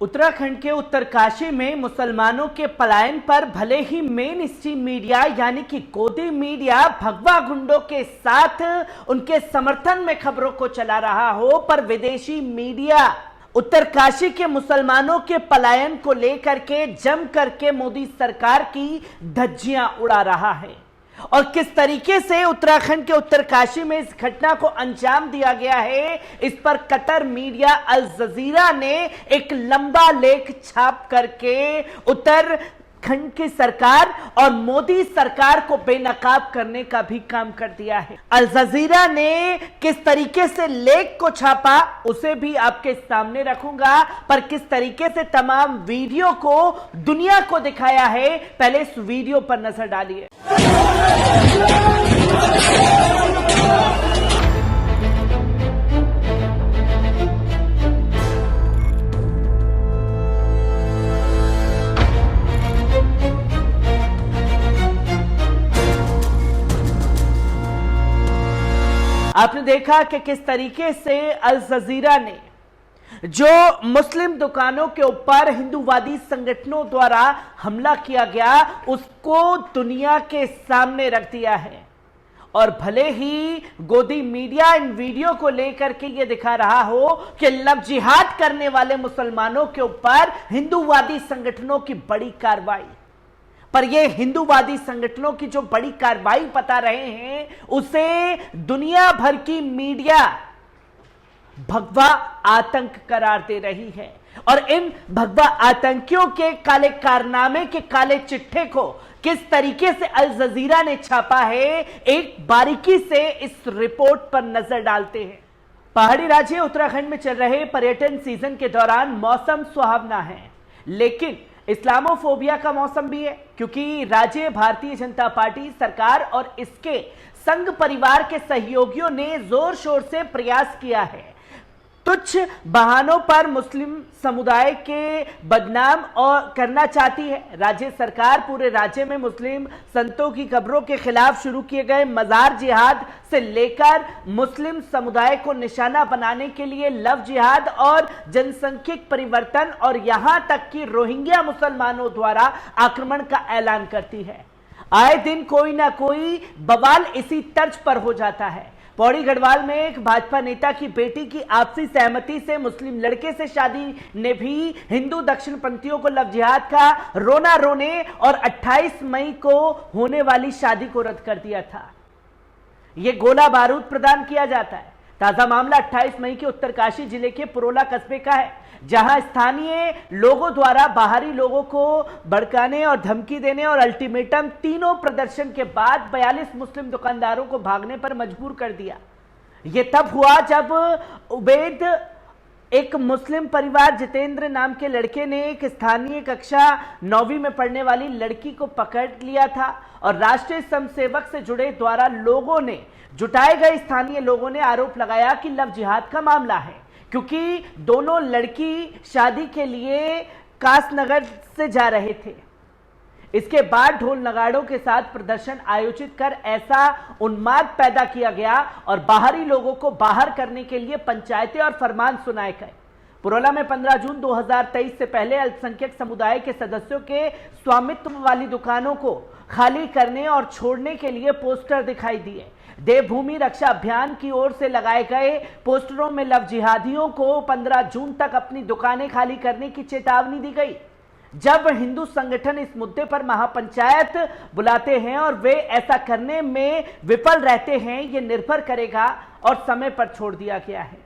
उत्तराखंड के उत्तरकाशी में मुसलमानों के पलायन पर भले ही मेन स्ट्रीम मीडिया यानी कि गोदी मीडिया भगवा गुंडों के साथ उनके समर्थन में खबरों को चला रहा हो, पर विदेशी मीडिया उत्तरकाशी के मुसलमानों के पलायन को लेकर के जम करके मोदी सरकार की धज्जियां उड़ा रहा है। और किस तरीके से उत्तराखंड के उत्तरकाशी में इस घटना को अंजाम दिया गया है, इस पर कतर मीडिया अल जजीरा ने एक लंबा लेख छाप करके उत्तराखंड की सरकार और मोदी सरकार को बेनकाब करने का भी काम कर दिया है। अल जजीरा ने किस तरीके से लेख को छापा उसे भी आपके सामने रखूंगा, पर किस तरीके से तमाम वीडियो को दुनिया को दिखाया है, पहले इस वीडियो पर नजर डालिए। आपने देखा कि किस तरीके से अल जजीरा ने जो मुस्लिम दुकानों के ऊपर हिंदूवादी संगठनों द्वारा हमला किया गया उसको दुनिया के सामने रख दिया है। और भले ही गोदी मीडिया इन वीडियो को लेकर के ये दिखा रहा हो कि लव जिहाद करने वाले मुसलमानों के ऊपर हिंदूवादी संगठनों की बड़ी कार्रवाई, पर ये हिंदूवादी संगठनों की जो बड़ी कार्रवाई बता रहे हैं उसे दुनिया भर की मीडिया भगवा आतंक करार दे रही है। और इन भगवा आतंकियों के काले कारनामे के काले चिट्ठे को किस तरीके से अल जजीरा ने छापा है, एक बारीकी से इस रिपोर्ट पर नजर डालते हैं। पहाड़ी राज्य उत्तराखंड में चल रहे पर्यटन सीजन के दौरान मौसम सुहावना है, लेकिन इस्लामोफोबिया का मौसम भी है, क्योंकि राज्य भारतीय जनता पार्टी सरकार और इसके संघ परिवार के सहयोगियों ने जोर शोर से प्रयास किया है तुच्छ बहानों पर मुस्लिम समुदाय के बदनाम और करना चाहती है। राज्य सरकार पूरे राज्य में मुस्लिम संतों की कब्रों के खिलाफ शुरू किए गए मजार जिहाद से लेकर मुस्लिम समुदाय को निशाना बनाने के लिए लव जिहाद और जनसंख्यिक परिवर्तन और यहां तक कि रोहिंग्या मुसलमानों द्वारा आक्रमण का ऐलान करती है। आए दिन कोई ना कोई बवाल इसी तर्ज पर हो जाता है। पौड़ी गढ़वाल में एक भाजपा नेता की बेटी की आपसी सहमति से मुस्लिम लड़के से शादी ने भी हिंदू दक्षिणपंथियों को लव जिहाद का रोना रोने और 28 मई को होने वाली शादी को रद्द कर दिया था। यह गोला बारूद प्रदान किया जाता है। ताजा मामला 28 मई के उत्तरकाशी जिले के पुरोला कस्बे का है, जहां स्थानीय लोगों द्वारा बाहरी लोगों को भड़काने और धमकी देने और अल्टीमेटम तीनों प्रदर्शन के बाद 42 मुस्लिम दुकानदारों को भागने पर मजबूर कर दिया। यह तब हुआ जब उबैद एक मुस्लिम परिवार जितेंद्र नाम के लड़के ने एक स्थानीय कक्षा 9वीं में पढ़ने वाली लड़की को पकड़ लिया था और राष्ट्रीय स्वयंसेवक से जुड़े द्वारा लोगों ने जुटाए गए स्थानीय लोगों ने आरोप लगाया कि लव जिहाद का मामला है, क्योंकि दोनों लड़की शादी के लिए कासनगर से जा रहे थे। इसके बाद ढोल नगाड़ों के साथ प्रदर्शन आयोजित कर ऐसा उन्माद पैदा किया गया और बाहरी लोगों को बाहर करने के लिए पंचायतें और फरमान सुनाए गए। पुरोला में 15 जून 2023 से पहले अल्पसंख्यक समुदाय के सदस्यों के स्वामित्व वाली दुकानों को खाली करने और छोड़ने के लिए पोस्टर दिखाई दिए। देवभूमि रक्षा अभियान की ओर से लगाए गए पोस्टरों में लव जिहादियों को 15 जून तक अपनी दुकानें खाली करने की चेतावनी दी गई। जब हिंदू संगठन इस मुद्दे पर महापंचायत बुलाते हैं और वे ऐसा करने में विफल रहते हैं, ये निर्भर करेगा और समय पर छोड़ दिया गया है।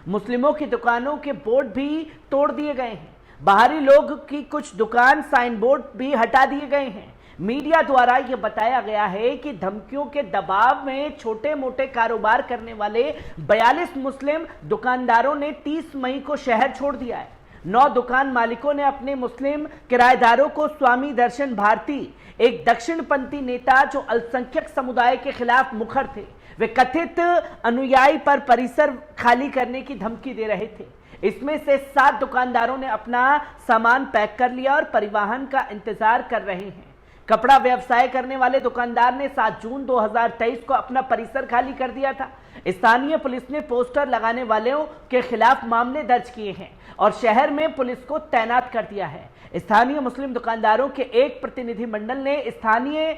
मुस्लिमों की दुकानों के बोर्ड भी तोड़ दिए गए हैं। बाहरी लोग की कुछ दुकान साइन बोर्ड भी हटा दिए गए हैं। मीडिया द्वारा यह बताया गया है कि धमकियों के दबाव में छोटे मोटे कारोबार करने वाले 42 मुस्लिम दुकानदारों ने 30 मई को शहर छोड़ दिया है। 9 दुकान मालिकों ने अपने मुस्लिम किराएदारों को स्वामी दर्शन भारती, एक दक्षिणपंथी नेता जो अल्पसंख्यक समुदाय के खिलाफ मुखर थे, वे कथित अनुयायी पर परिसर खाली करने की धमकी दे रहे थे। इसमें से 7 दुकानदारों ने अपना सामान पैक कर लिया और परिवहन का इंतजार कर रहे हैं। कपड़ा व्यवसाय करने वाले दुकानदार ने 7 जून 2023 को अपना परिसर खाली कर दिया था। स्थानीय पुलिस ने पोस्टर लगाने वालों के खिलाफ मामले दर्ज किए हैं और शहर में पुलिस को तैनात कर दिया है। स्थानीय मुस्लिम दुकानदारों के एक प्रतिनिधिमंडल ने स्थानीय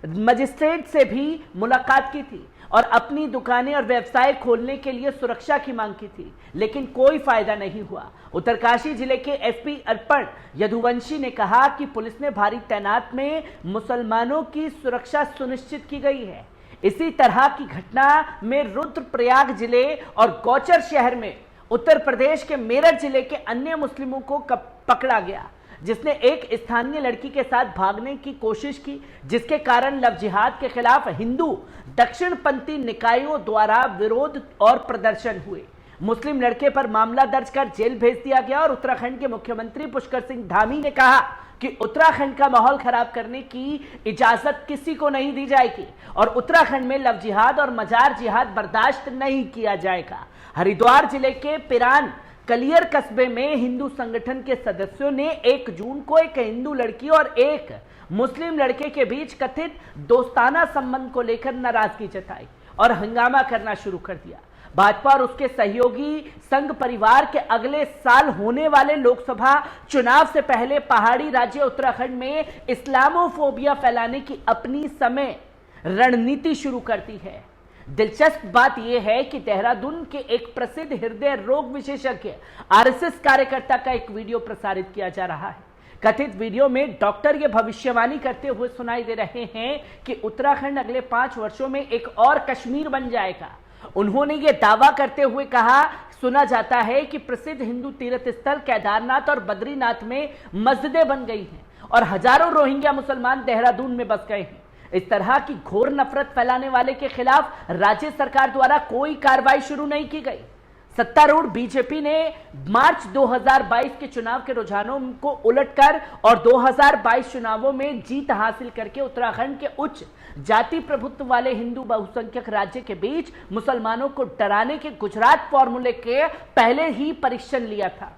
मजिस्ट्रेट से भी मुलाकात की थी और अपनी दुकानें और व्यवसाय खोलने के लिए सुरक्षा की मांग की थी, लेकिन कोई फायदा नहीं हुआ। उत्तरकाशी जिले के एसपी अर्पण यदुवंशी ने कहा कि पुलिस ने भारी तैनात में मुसलमानों की सुरक्षा सुनिश्चित की गई है। इसी तरह की घटना में रुद्रप्रयाग जिले और गौचर शहर में उत्तर प्रदेश के मेरठ जिले के अन्य मुस्लिमों को पकड़ा गया, जिसने एक स्थानीय लड़की के साथ भागने की कोशिश की, जिसके कारण लव जिहाद के खिलाफ हिंदू दक्षिणपंथी निकायों द्वारा विरोध और प्रदर्शन हुए। मुस्लिम लड़के पर मामला दर्ज कर जेल भेज दिया गया और उत्तराखंड के मुख्यमंत्री पुष्कर सिंह धामी ने कहा कि उत्तराखंड का माहौल खराब करने की इजाजत किसी को नहीं दी जाएगी और उत्तराखंड में लव जिहाद और मजार जिहाद बर्दाश्त नहीं किया जाएगा। हरिद्वार जिले के पिरान कलियर कस्बे में हिंदू संगठन के सदस्यों ने 1 जून को एक हिंदू लड़की और एक मुस्लिम लड़के के बीच कथित दोस्ताना संबंध को लेकर नाराजगी जताई और हंगामा करना शुरू कर दिया। भाजपा और उसके सहयोगी संघ परिवार के अगले साल होने वाले लोकसभा चुनाव से पहले पहाड़ी राज्य उत्तराखंड में इस्लामोफोबिया फैलाने की अपनी समय रणनीति शुरू करती है। दिलचस्प बात यह है कि देहरादून के एक प्रसिद्ध हृदय रोग विशेषज्ञ आरएसएस कार्यकर्ता का एक वीडियो प्रसारित किया जा रहा है। कथित वीडियो में डॉक्टर ये भविष्यवाणी करते हुए सुनाई दे रहे हैं कि उत्तराखंड अगले 5 वर्षों में एक और कश्मीर बन जाएगा। उन्होंने ये दावा करते हुए कहा, सुना जाता है कि प्रसिद्ध हिंदू तीर्थ स्थल केदारनाथ और बद्रीनाथ में मस्जिदें बन गई हैं और हजारों रोहिंग्या मुसलमान देहरादून में बस गए हैं। इस तरह की घोर नफरत फैलाने वाले के खिलाफ राज्य सरकार द्वारा कोई कार्रवाई शुरू नहीं की गई। सत्तारूढ़ बीजेपी ने मार्च 2022 के चुनाव के रुझानों को उलटकर और 2022 चुनावों में जीत हासिल करके उत्तराखंड के उच्च जाति प्रभुत्व वाले हिंदू बहुसंख्यक राज्य के बीच मुसलमानों को डराने के गुजरात फॉर्मूले के पहले ही परीक्षण लिया था।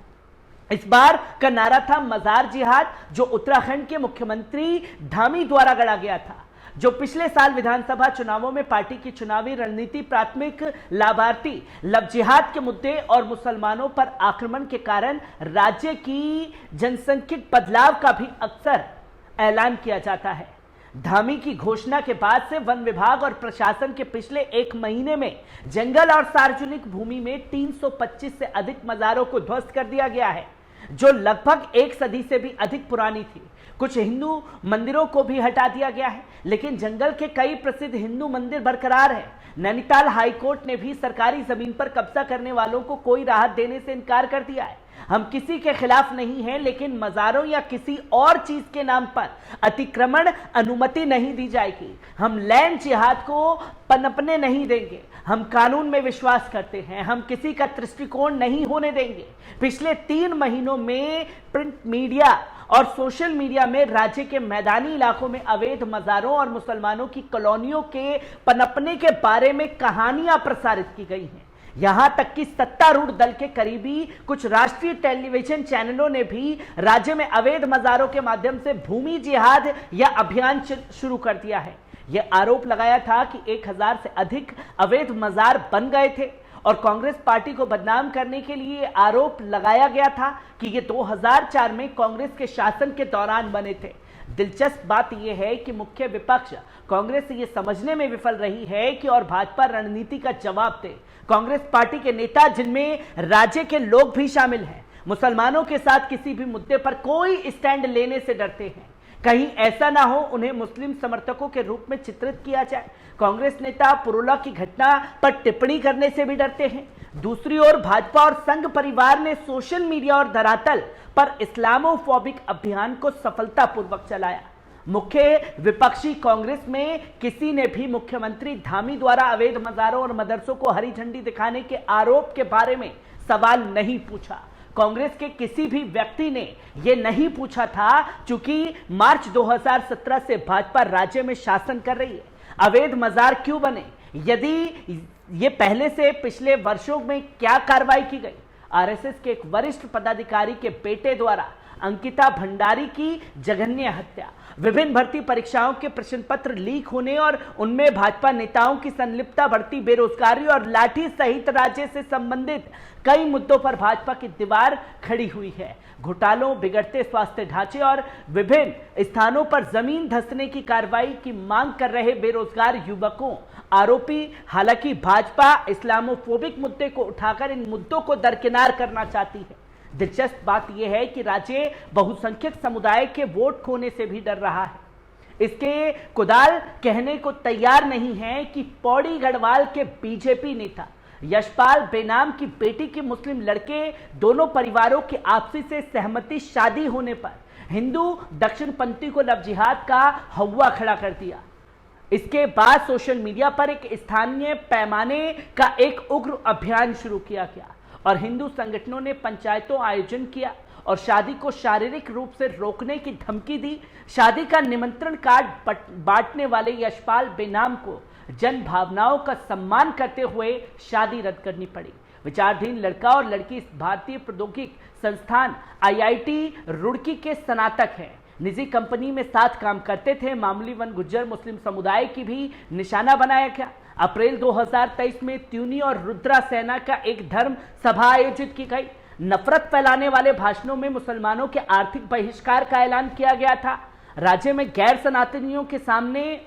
इस बार का नारा था मजार जिहाद, जो उत्तराखंड के मुख्यमंत्री धामी द्वारा गढ़ा गया था, जो पिछले साल विधानसभा चुनावों में पार्टी की चुनावी रणनीति प्राथमिक लाभार्थी लव जिहाद के मुद्दे और मुसलमानों पर आक्रमण के कारण राज्य की जनसंख्यिक बदलाव का भी अक्सर ऐलान किया जाता है। धामी की घोषणा के बाद से वन विभाग और प्रशासन के पिछले 1 महीने में जंगल और सार्वजनिक भूमि में 325 से अधिक मजारों को ध्वस्त कर दिया गया है, जो लगभग 1 सदी से भी अधिक पुरानी थी। कुछ हिंदू मंदिरों को भी हटा दिया गया है, लेकिन जंगल के कई प्रसिद्ध हिंदू मंदिर बरकरार हैं। नैनीताल हाईकोर्ट ने भी सरकारी जमीन पर कब्जा करने वालों को कोई राहत देने से इनकार कर दिया है। हम किसी के खिलाफ नहीं हैं, लेकिन मजारों या किसी और चीज के नाम पर अतिक्रमण अनुमति नहीं दी जाएगी। हम लैंड जिहाद को पनपने नहीं देंगे। हम कानून में विश्वास करते हैं। हम किसी का दृष्टिकोण नहीं होने देंगे। पिछले 3 महीनों में प्रिंट मीडिया और सोशल मीडिया में राज्य के मैदानी इलाकों में अवैध मजारों और मुसलमानों की कॉलोनियों के पनपने के बारे में कहानियां प्रसारित की गई हैं। यहां तक कि सत्तारूढ़ दल के करीबी कुछ राष्ट्रीय टेलीविजन चैनलों ने भी राज्य में अवैध मजारों के माध्यम से भूमि जिहाद या अभियान शुरू कर दिया है। यह आरोप लगाया था कि 1000 से अधिक अवैध मजार बन गए थे और कांग्रेस पार्टी को बदनाम करने के लिए आरोप लगाया गया था कि ये 2004 में कांग्रेस के शासन के दौरान बने थे। दिलचस्प बात यह है कि मुख्य विपक्ष कांग्रेस ये समझने में विफल रही है कि और भाजपा रणनीति का जवाब दे। कांग्रेस पार्टी के नेता, जिनमें राज्य के लोग भी शामिल हैं, मुसलमानों के साथ किसी भी मुद्दे पर कोई स्टैंड लेने से डरते हैं। कहीं ऐसा ना हो उन्हें मुस्लिम समर्थकों के रूप में चित्रित किया जाए। कांग्रेस नेता पुरोला की घटना पर टिप्पणी करने से भी डरते हैं। दूसरी ओर भाजपा और संघ परिवार ने सोशल मीडिया और धरातल पर इस्लामोफोबिक अभियान को सफलतापूर्वक चलाया। मुख्य विपक्षी कांग्रेस में किसी ने भी मुख्यमंत्री धामी द्वारा अवैध मजारों और मदरसों को हरी झंडी दिखाने के आरोप के बारे में सवाल नहीं पूछा। कांग्रेस के किसी भी व्यक्ति ने यह नहीं पूछा था, क्योंकि मार्च 2017 से भाजपा राज्य में शासन कर रही है। अवैध मजार क्यों बने? यदि ये पहले से पिछले वर्षों में क्या कार्रवाई की गई? आरएसएस के एक वरिष्ठ पदाधिकारी के बेटे द्वारा अंकिता भंडारी की जघन्य हत्या, विभिन्न भर्ती परीक्षाओं के प्रश्न पत्र लीक होने और उनमें भाजपा नेताओं की संलिप्तता, बढ़ती बेरोजगारी और लाठी सहित राज्य से संबंधित कई मुद्दों पर भाजपा की दीवार खड़ी हुई है। घोटालों, बिगड़ते स्वास्थ्य ढांचे और विभिन्न स्थानों पर जमीन धंसने की कार्रवाई की मांग कर रहे बेरोजगार युवकों आरोपी। हालांकि भाजपा इस्लामोफोबिक मुद्दे को उठाकर इन मुद्दों को दरकिनार करना चाहती है। दिलचस्प बात यह है कि राज्य बहुसंख्यक समुदाय के वोट खोने से भी डर रहा है। इसके कुदाल कहने को तैयार नहीं है कि पौड़ी गढ़वाल के बीजेपी नेता यशपाल बेनाम की बेटी के मुस्लिम लड़के दोनों परिवारों की आपसी से सहमति शादी होने पर हिंदू दक्षिणपंथी को लव जिहाद का हवा खड़ा कर दिया। इसके बाद सोशल मीडिया पर एक स्थानीय पैमाने का एक उग्र अभियान शुरू किया गया और हिंदू संगठनों ने पंचायतों आयोजन किया और शादी को शारीरिक रूप से रोकने की धमकी दी। शादी का निमंत्रण कार्ड बांटने वाले यशपाल बेनाम को जन भावनाओं का सम्मान करते हुए शादी रद्द करनी पड़ी। विचाराधीन लड़का और लड़की भारतीय प्रौद्योगिकी संस्थान आईआईटी रुड़की के स्नातक हैं। निजी कंपनी में साथ काम करते थे। मामूली वन गुज्जर मुस्लिम समुदाय की भी निशाना बनाया गया। अप्रैल 2023 में त्यूनी और रुद्रा सेना का एक धर्म सभा आयोजित की गई। नफरत फैलाने वाले भाषणों में मुसलमानों के आर्थिक बहिष्कार का ऐलान किया गया था। राज्य में गैर सनातनियों के सामने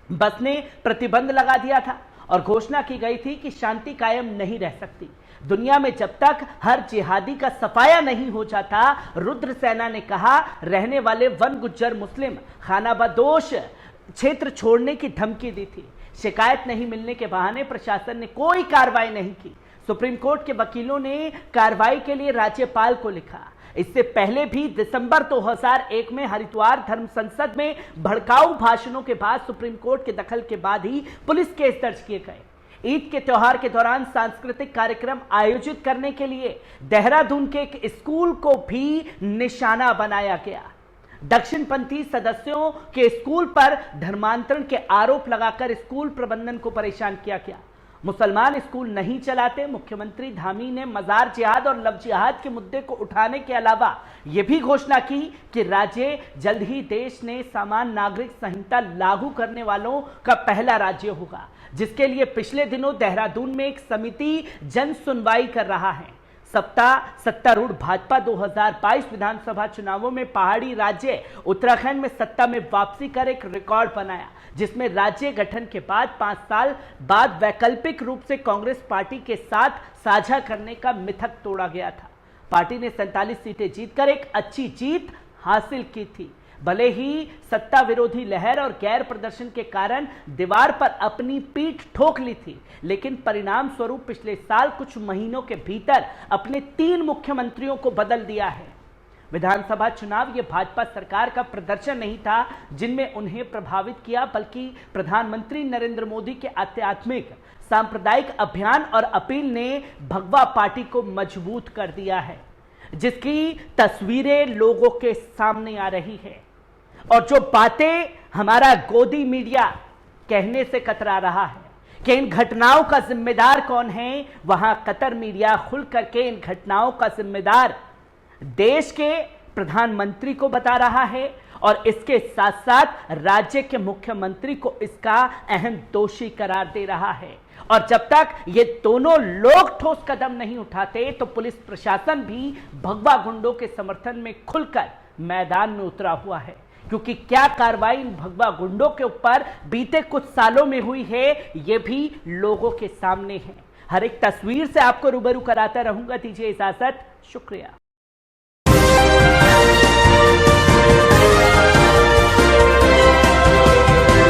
बसने प्रतिबंध लगा दिया था और घोषणा की गई थी कि शांति कायम नहीं रह सकती। दुनिया में जब तक हर जिहादी का सफाया नहीं हो जाता, रुद्र सेना ने कहा, रहने वाले वन गुज्जर मुस्लिम खानाबदोश क्षेत्र छोड़ने की धमकी दी थी। शिकायत नहीं मिलने के बहाने प्रशासन ने कोई कार्रवाई नहीं की। सुप्रीम कोर्ट के वकीलों ने कार्रवाई के लिए राज्यपाल को लिखा। इससे पहले भी दिसंबर 2001 में हरिद्वार धर्म संसद में भड़काऊ भाषणों के बाद सुप्रीम कोर्ट के दखल के बाद ही पुलिस केस दर्ज किए गए। ईद के त्योहार के दौरान सांस्कृतिक कार्यक्रम आयोजित करने के लिए देहरादून के एक स्कूल को भी निशाना बनाया गया। दक्षिणपंथी सदस्यों के स्कूल पर धर्मांतरण के आरोप लगाकर स्कूल प्रबंधन को परेशान किया गया। मुसलमान स्कूल नहीं चलाते। मुख्यमंत्री धामी ने मजार जिहाद और लव जिहाद के मुद्दे को उठाने के अलावा यह भी घोषणा की कि राज्य जल्द ही देश में सामान्य नागरिक संहिता लागू करने वालों का पहला राज्य होगा, जिसके लिए पिछले दिनों देहरादून में एक समिति जन सुनवाई कर रहा है। सत्तारूढ़ भाजपा 2022 विधानसभा चुनावों में पहाड़ी राज्य उत्तराखंड में सत्ता में वापसी कर एक रिकॉर्ड बनाया, जिसमें राज्य गठन के बाद 5 साल बाद वैकल्पिक रूप से कांग्रेस पार्टी के साथ साझा करने का मिथक तोड़ा गया था। पार्टी ने 47 सीटें जीतकर एक अच्छी जीत हासिल की थी। भले ही सत्ता विरोधी लहर और गैर प्रदर्शन के कारण दीवार पर अपनी पीठ ठोक ली थी, लेकिन परिणाम स्वरूप पिछले साल कुछ महीनों के भीतर अपने 3 मुख्यमंत्रियों को बदल दिया है। विधानसभा चुनाव ये भाजपा सरकार का प्रदर्शन नहीं था जिनमें उन्हें प्रभावित किया, बल्कि प्रधानमंत्री नरेंद्र मोदी के आध्यात्मिक सांप्रदायिक अभियान और अपील ने भगवा पार्टी को मजबूत कर दिया है, जिसकी तस्वीरें लोगों के सामने आ रही है। और जो बातें हमारा गोदी मीडिया कहने से कतरा रहा है कि इन घटनाओं का जिम्मेदार कौन है, वहां कतर मीडिया खुल करके इन घटनाओं का जिम्मेदार देश के प्रधानमंत्री को बता रहा है और इसके साथ साथ राज्य के मुख्यमंत्री को इसका अहम दोषी करार दे रहा है। और जब तक ये दोनों लोग ठोस कदम नहीं उठाते तो पुलिस प्रशासन भी भगवा गुंडों के समर्थन में खुलकर मैदान में उतरा हुआ है, क्योंकि क्या कार्रवाई इन भगवा गुंडों के ऊपर बीते कुछ सालों में हुई है ये भी लोगों के सामने है। हर एक तस्वीर से आपको रूबरू कराता रहूंगा। दीजिए इजाजत, शुक्रिया।